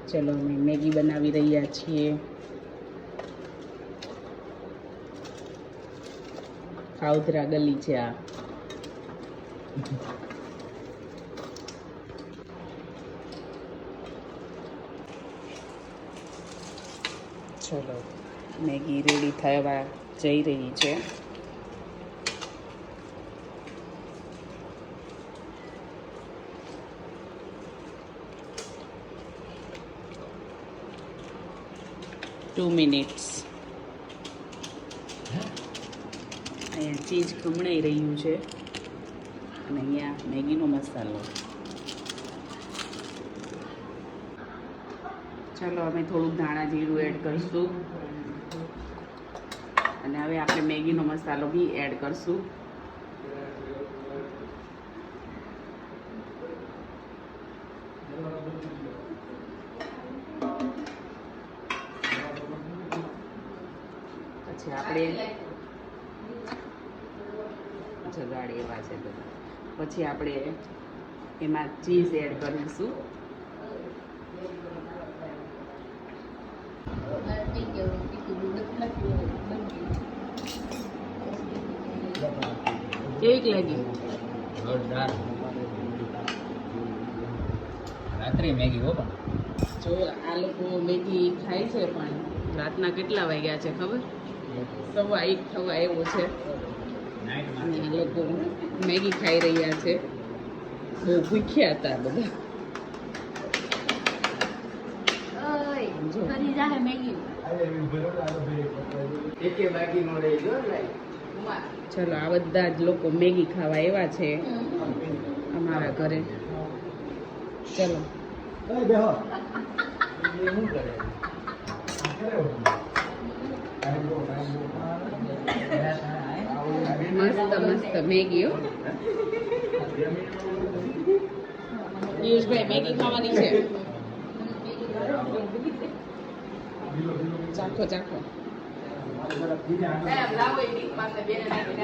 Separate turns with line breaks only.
ચલો અમે મેગી બનાવી રહ્યા છીએ. ખાઉધરા ગલી છે આ. ચલો મેગી રેડી થવા જઈ રહી છે. Two minutes. અહીંયા ચીઝ ખમણાઈ રહ્યું છે અને અહીંયા મેગીનો મસાલો. ચાલો અમે થોડુંક ધાણા જીરું એડ કરીશું અને હવે આપણે મેગીનો મસાલો બી એડ કરીશું. પછી આપણે જગાડી એવા છે બધા. પછી આપણે એમાં ચીઝ એડ કરીશું. કેવી લાગી?
જોરદાર. રાત્રે મેગી હો પણ
જો આ લોકો મેગી ખાય છે પણ રાતના કેટલા વાગ્યા છે ખબર? 1:15 થવા એવો છે અને એ લોકો મેગી ખાઈ રહ્યા છે. બહુ ભૂખ્યા હતા બધા. ચલો આ બધા જ લોકો મેગી ખાવા આવ્યા છે અમારા ઘરે. ચલો મસ્ત મસ્ત મેગી હો. પિયુષભાઈ મેગી ખાવાની છે. ચાખો ચાખો.